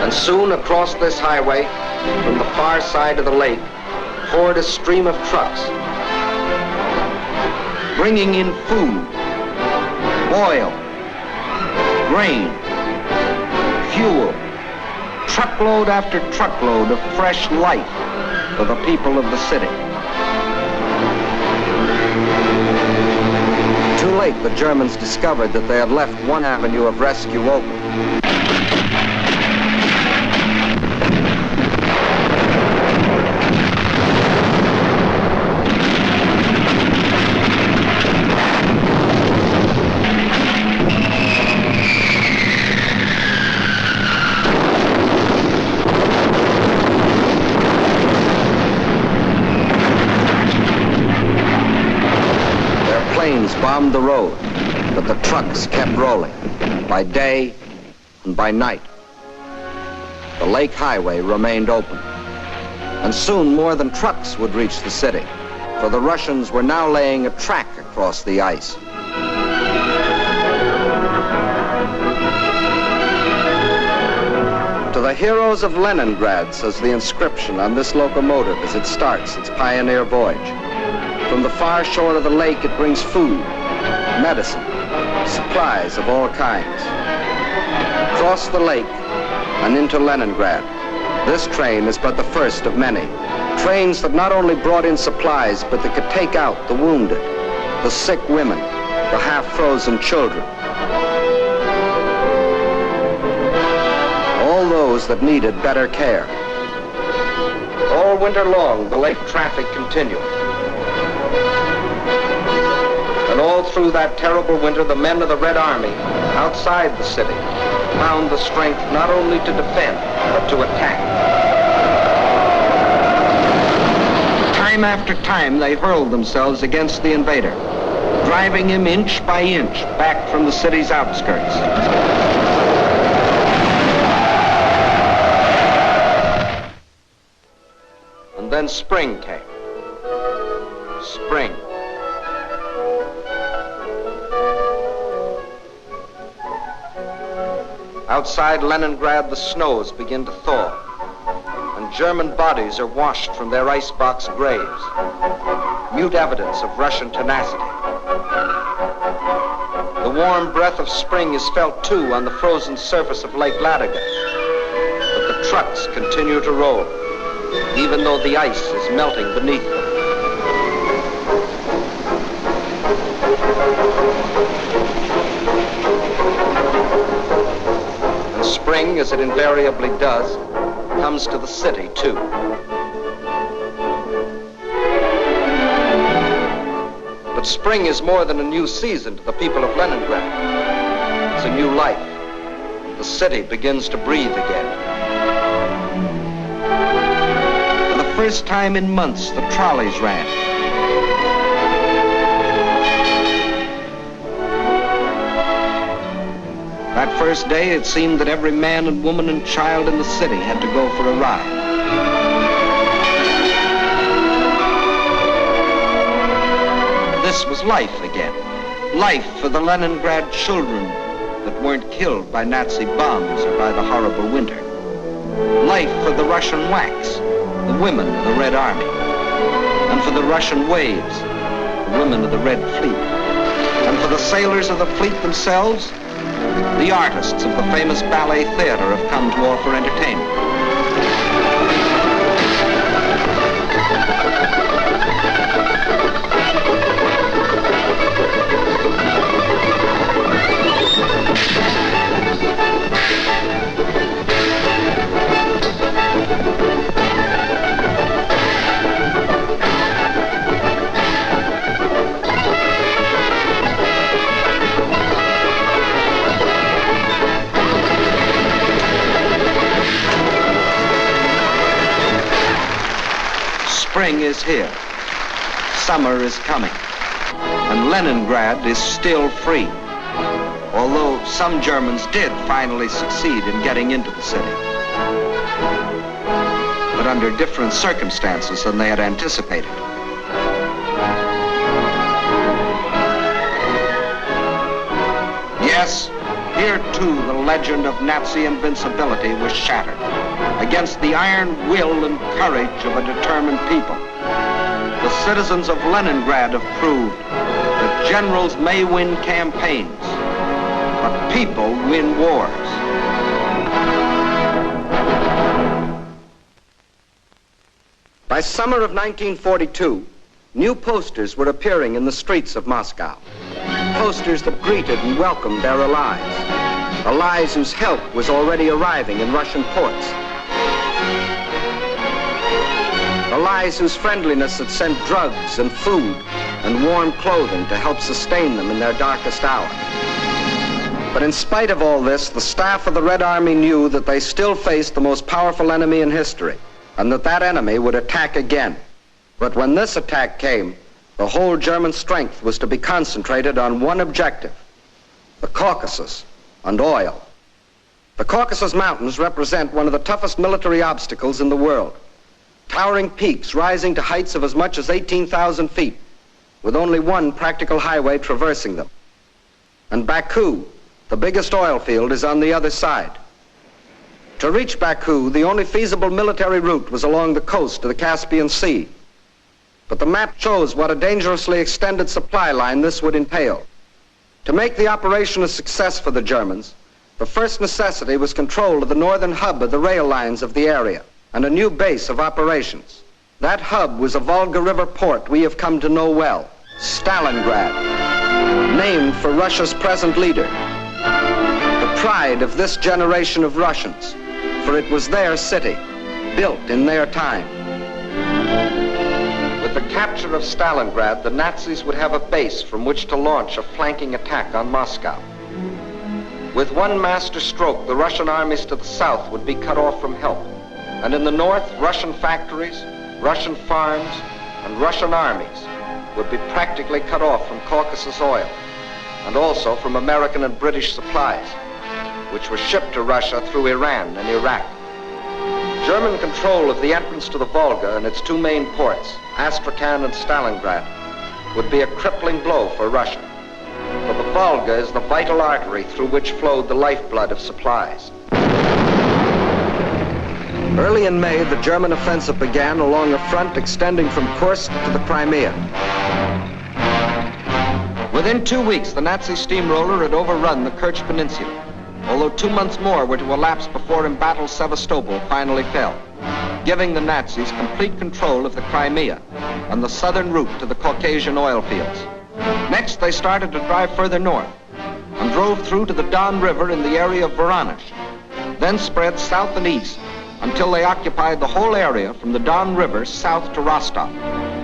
And soon across this highway, from the far side of the lake, poured a stream of trucks, bringing in food, oil, grain, fuel, truckload after truckload of fresh life for the people of the city. Too late, the Germans discovered that they had left one avenue of rescue open. Bombed the road, but the trucks kept rolling, by day and by night. The lake highway remained open, and soon more than trucks would reach the city, for the Russians were now laying a track across the ice. To the heroes of Leningrad, says the inscription on this locomotive as it starts its pioneer voyage. From the far shore of the lake, it brings food, medicine, supplies of all kinds. Across the lake and into Leningrad, this train is but the first of many. Trains that not only brought in supplies, but that could take out the wounded, the sick women, the half-frozen children. All those that needed better care. All winter long, the lake traffic continued. And all through that terrible winter, the men of the Red Army, outside the city, found the strength not only to defend, but to attack. Time after time, they hurled themselves against the invader, driving him inch by inch back from the city's outskirts. And then spring came. Spring. Outside Leningrad, the snows begin to thaw, and German bodies are washed from their icebox graves, mute evidence of Russian tenacity. The warm breath of spring is felt too on the frozen surface of Lake Ladoga, but the trucks continue to roll, even though the ice is melting beneath them. Spring, as it invariably does, comes to the city, too. But spring is more than a new season to the people of Leningrad. It's a new life. The city begins to breathe again. For the first time in months, the trolleys ran. That first day, it seemed that every man and woman and child in the city had to go for a ride. This was life again. Life for the Leningrad children that weren't killed by Nazi bombs or by the horrible winter. Life for the Russian WWII, the women of the Red Army. And for the Russian waves, the women of the Red Fleet. And for the sailors of the fleet themselves, the artists of the famous ballet theater have come to offer entertainment. Spring is here. Summer is coming. And Leningrad is still free. Although some Germans did finally succeed in getting into the city. but under different circumstances than they had anticipated. Yes, here too the legend of Nazi invincibility was shattered against the iron will and courage of a determined people. The citizens of Leningrad have proved that generals may win campaigns, but people win wars. By summer of 1942, new posters were appearing in the streets of Moscow. Posters that greeted and welcomed their allies. Allies whose help was already arriving in Russian ports. Allies whose friendliness had sent drugs and food and warm clothing to help sustain them in their darkest hour. But in spite of all this, the staff of the Red Army knew that they still faced the most powerful enemy in history, and that that enemy would attack again. But when this attack came, the whole German strength was to be concentrated on one objective: the Caucasus and oil. The Caucasus Mountains represent one of the toughest military obstacles in the world. Towering peaks rising to heights of as much as 18,000 feet, with only one practical highway traversing them. And Baku, the biggest oil field, is on the other side. To reach Baku, the only feasible military route was along the coast to the Caspian Sea. But the map shows what a dangerously extended supply line this would entail. To make the operation a success for the Germans, the first necessity was control of the northern hub of the rail lines of the area and a new base of operations. That hub was a Volga River port we have come to know well, Stalingrad, named for Russia's present leader. The pride of this generation of Russians, for it was their city, built in their time. With the capture of Stalingrad, the Nazis would have a base from which to launch a flanking attack on Moscow. With one master stroke, the Russian armies to the south would be cut off from help. And in the north, Russian factories, Russian farms, and Russian armies would be practically cut off from Caucasus oil, and also from American and British supplies, which were shipped to Russia through Iran and Iraq. German control of the entrance to the Volga and its two main ports, Astrakhan and Stalingrad, would be a crippling blow for Russia. For the Volga is the vital artery through which flowed the lifeblood of supplies. Early in May, the German offensive began along a front extending from Kursk to the Crimea. Within 2 weeks, the Nazi steamroller had overrun the Kerch Peninsula, although 2 months more were to elapse before embattled Sevastopol finally fell, giving the Nazis complete control of the Crimea and the southern route to the Caucasian oil fields. Next, they started to drive further north and drove through to the Don River in the area of Voronezh, then spread south and east until they occupied the whole area from the Don River south to Rostov.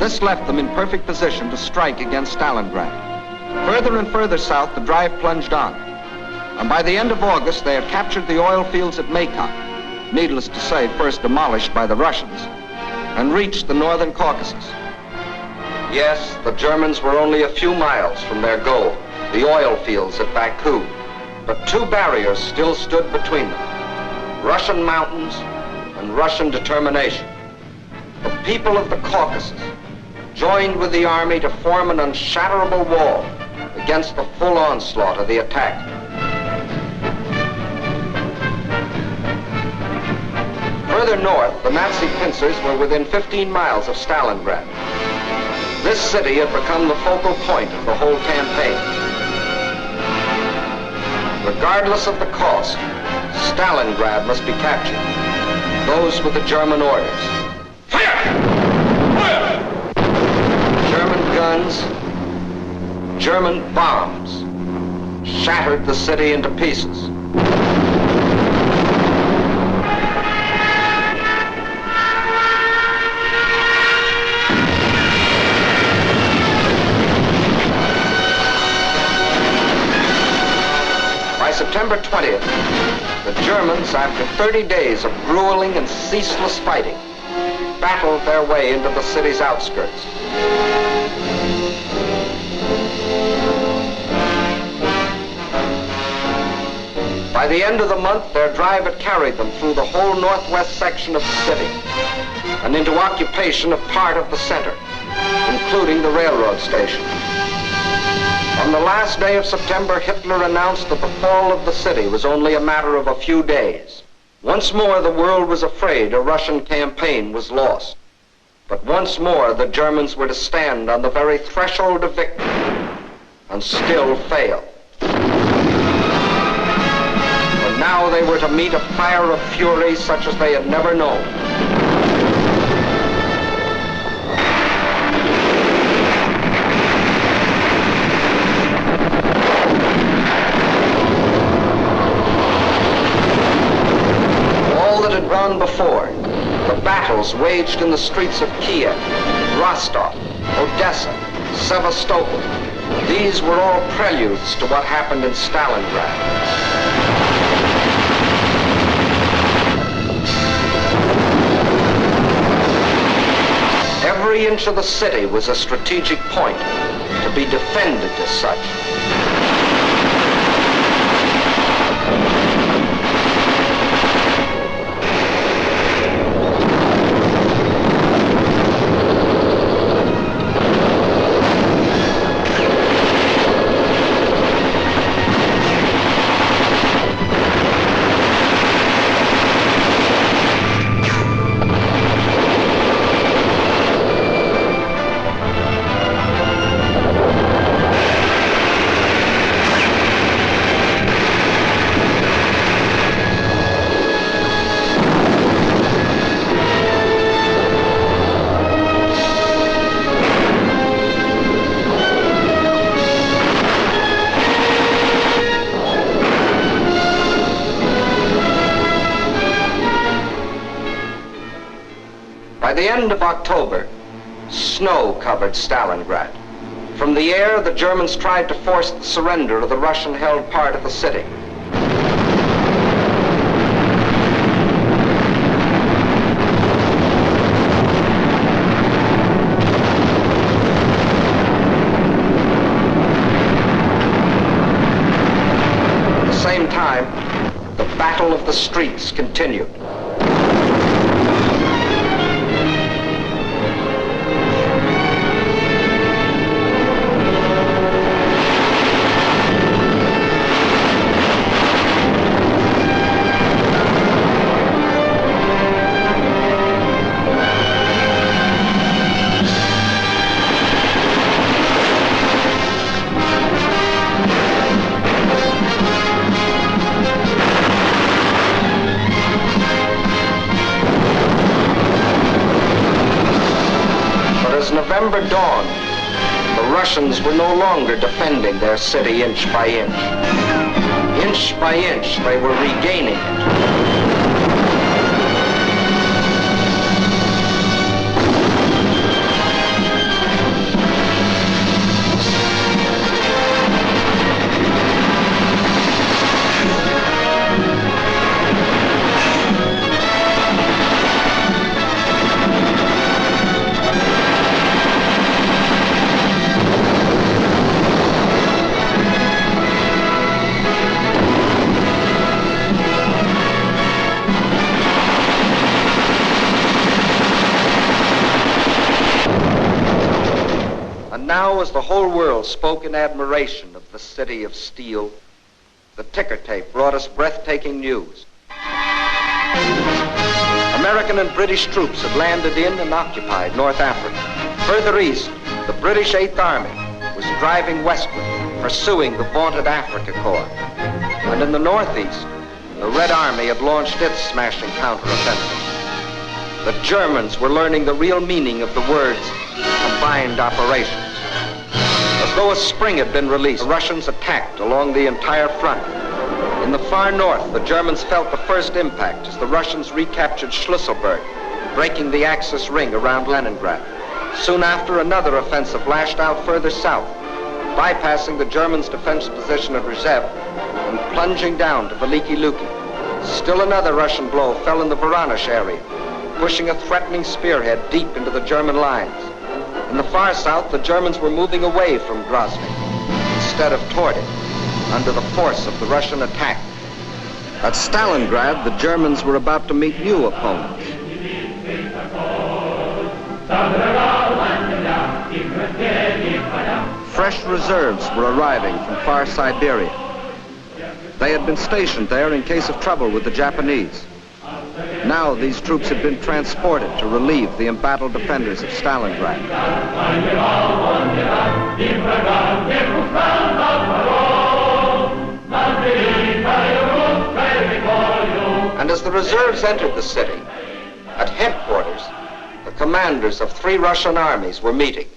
This left them in perfect position to strike against Stalingrad. Further and further south, the drive plunged on, and by the end of August, they had captured the oil fields at Maykop, needless to say, first demolished by the Russians, and reached the northern Caucasus. Yes, the Germans were only a few miles from their goal, the oil fields at Baku, but two barriers still stood between them: Russian mountains and Russian determination. The people of the Caucasus joined with the army to form an unshatterable wall against the full onslaught of the attack. Further north, the Nazi pincers were within 15 miles of Stalingrad. This city had become the focal point of the whole campaign. Regardless of the cost, Stalingrad must be captured. Those were the German orders. Fire! Fire! German guns, German bombs shattered the city into pieces. By September 20th, the Germans, after 30 days of grueling and ceaseless fighting, battled their way into the city's outskirts. By the end of the month, their drive had carried them through the whole northwest section of the city and into occupation of part of the center, including the railroad station. On the last day of September, Hitler announced that the fall of the city was only a matter of a few days. Once more, the world was afraid a Russian campaign was lost. But once more, the Germans were to stand on the very threshold of victory and still fail. For now they were to meet a fire of fury such as they had never known. Gone before, the battles waged in the streets of Kiev, Rostov, Odessa, Sevastopol, these were all preludes to what happened in Stalingrad. Every inch of the city was a strategic point to be defended as such. By the end of October, snow covered Stalingrad. From the air, the Germans tried to force the surrender of the Russian-held part of the city. At the same time, the Battle of the Streets continued. As November dawned, the Russians were no longer defending their city inch by inch. Inch by inch, they were regaining it. Now, as the whole world spoke in admiration of the city of steel, the ticker tape brought us breathtaking news. American and British troops had landed in and occupied North Africa. Further east, the British 8th Army was driving westward, pursuing the vaunted Africa Corps. And in the northeast, the Red Army had launched its smashing counteroffensive. The Germans were learning the real meaning of the words combined operations. As though a spring had been released, the Russians attacked along the entire front. In the far north, the Germans felt the first impact as the Russians recaptured Schlüsselburg, breaking the Axis ring around Leningrad. Soon after, another offensive lashed out further south, bypassing the Germans' defense position at Rzhev and plunging down to Veliki Luki. Still another Russian blow fell in the Voronezh area, pushing a threatening spearhead deep into the German lines. In the far south, the Germans were moving away from Grozny instead of toward it, under the force of the Russian attack. At Stalingrad, the Germans were about to meet new opponents. Fresh reserves were arriving from far Siberia. They had been stationed there in case of trouble with the Japanese. Now these troops had been transported to relieve the embattled defenders of Stalingrad. And as the reserves entered the city, at headquarters, the commanders of 3 Russian armies were meeting.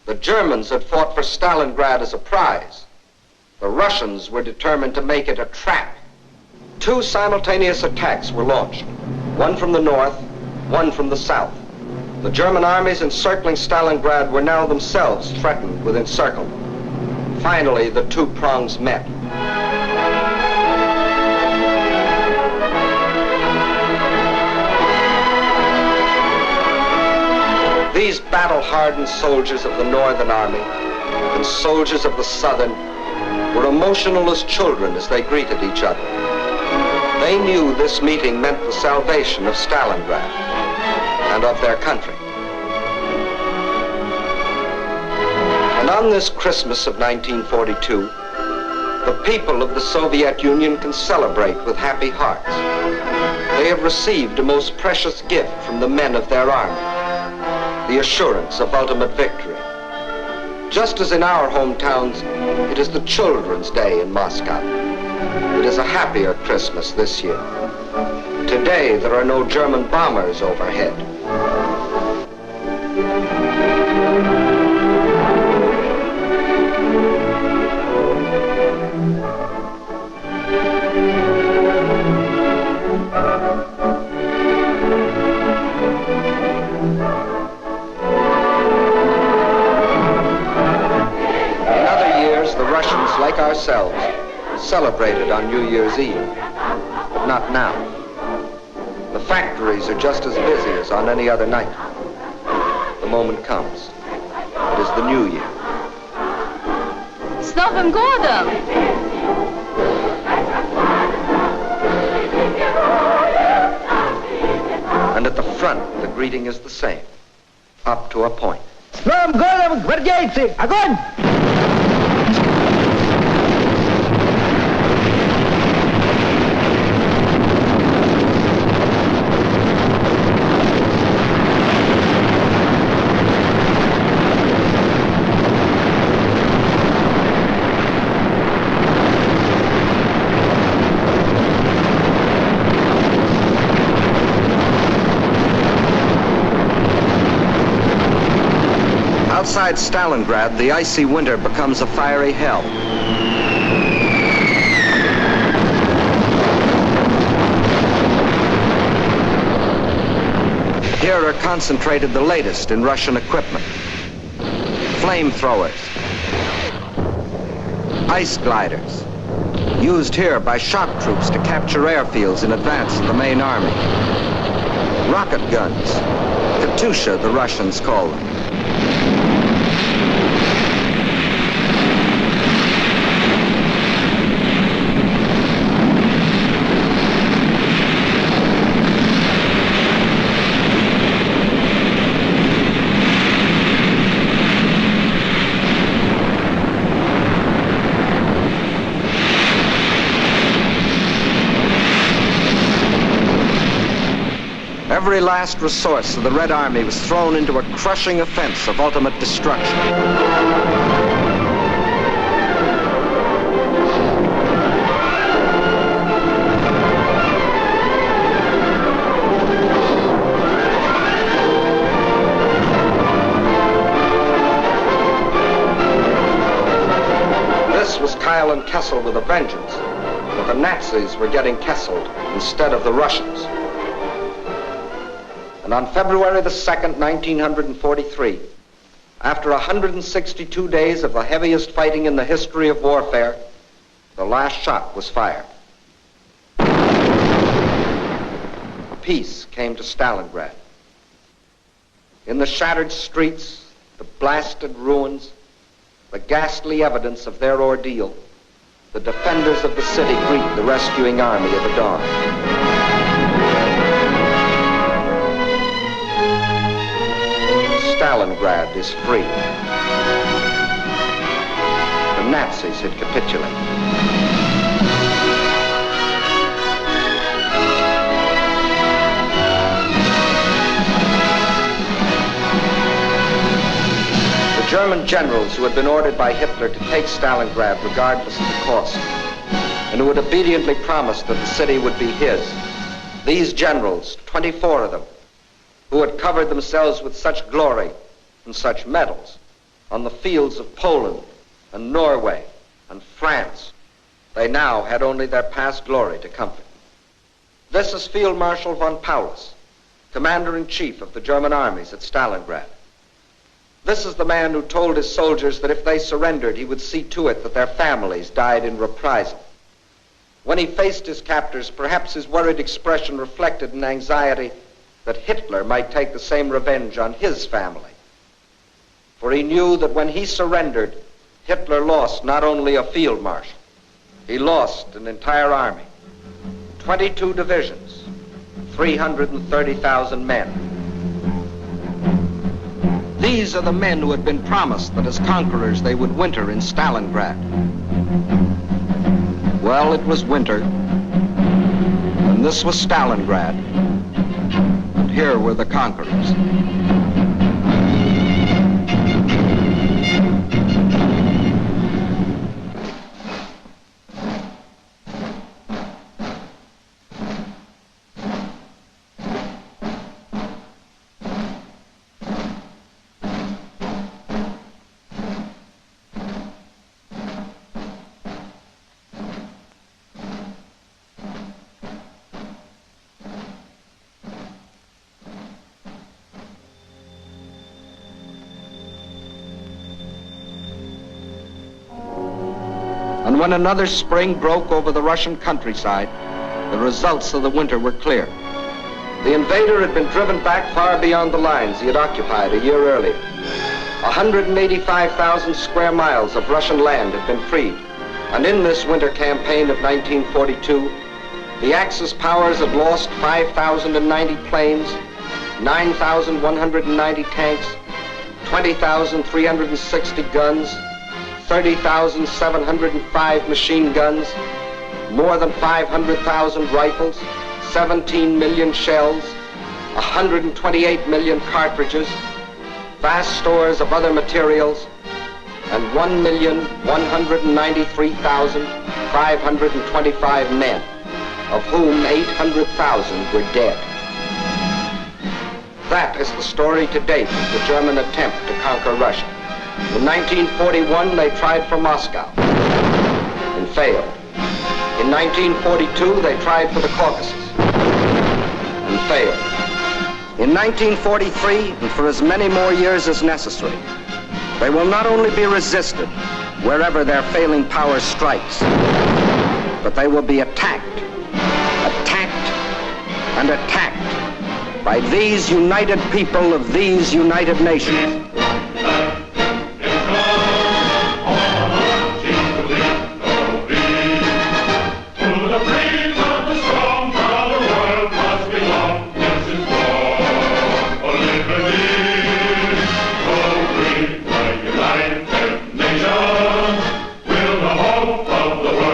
The Germans had fought for Stalingrad as a prize. The Russians were determined to make it a trap. 2 simultaneous attacks were launched, one from the north, one from the south. The German armies encircling Stalingrad were now themselves threatened with encirclement. Finally, the 2 prongs met. These battle-hardened soldiers of the Northern Army and soldiers of the Southern were emotional as children as they greeted each other. They knew this meeting meant the salvation of Stalingrad and of their country. And on this Christmas of 1942, the people of the Soviet Union can celebrate with happy hearts. They have received a most precious gift from the men of their army, the assurance of ultimate victory. Just as in our hometowns, it is the Children's Day in Moscow. It is a happier Christmas this year. Today, there are no German bombers overhead. Like ourselves, celebrated on New Year's Eve, but not now. The factories are just as busy as on any other night. The moment comes. It is the New Year.
С Новым годом!
And at the front, the greeting is the same, up to a point.
С Новым годом, гвардейцы! Огонь!
Outside Stalingrad, the icy winter becomes a fiery hell. Here are concentrated the latest in Russian equipment. Flamethrowers, ice gliders, used here by shock troops to capture airfields in advance of the main army. Rocket guns, Katyusha, the Russians call them. Every last resource of the Red Army was thrown into a crushing offense of ultimate destruction. This was Kyle and Kessel with a vengeance, but the Nazis were getting Kesseled instead of the Russians. And on February the 2nd, 1943, after 162 days of the heaviest fighting in the history of warfare, the last shot was fired. Peace came to Stalingrad. In the shattered streets, the blasted ruins, the ghastly evidence of their ordeal, the defenders of the city greet the rescuing army of the dawn. Stalingrad is free. The Nazis had capitulated. The German generals who had been ordered by Hitler to take Stalingrad regardless of the cost, and who had obediently promised that the city would be his, these generals, 24 of them, who had covered themselves with such glory and such medals on the fields of Poland and Norway and France, they now had only their past glory to comfort. This is Field Marshal von Paulus, Commander-in-Chief of the German armies at Stalingrad. This is the man who told his soldiers that if they surrendered, he would see to it that their families died in reprisal. When he faced his captors, perhaps his worried expression reflected an anxiety that Hitler might take the same revenge on his family. For he knew that when he surrendered, Hitler lost not only a field marshal, he lost an entire army, 22 divisions, 330,000 men. These are the men who had been promised that as conquerors they would winter in Stalingrad. Well, it was winter, and this was Stalingrad, and here were the conquerors. And when another spring broke over the Russian countryside, the results of the winter were clear. The invader had been driven back far beyond the lines he had occupied a year earlier. 185,000 square miles of Russian land had been freed. And in this winter campaign of 1942, the Axis powers had lost 5,090 planes, 9,190 tanks, 20,360 guns, 30,705 machine guns, more than 500,000 rifles, 17 million shells, 128 million cartridges, vast stores of other materials, and 1,193,525 men, of whom 800,000 were dead. That is the story to date of the German attempt to conquer Russia. In 1941, they tried for Moscow and failed. In 1942, they tried for the Caucasus and failed. In 1943, and for as many more years as necessary, they will not only be resisted wherever their failing power strikes, but they will be attacked, and attacked by these united people of these united nations.
Will the hope of the world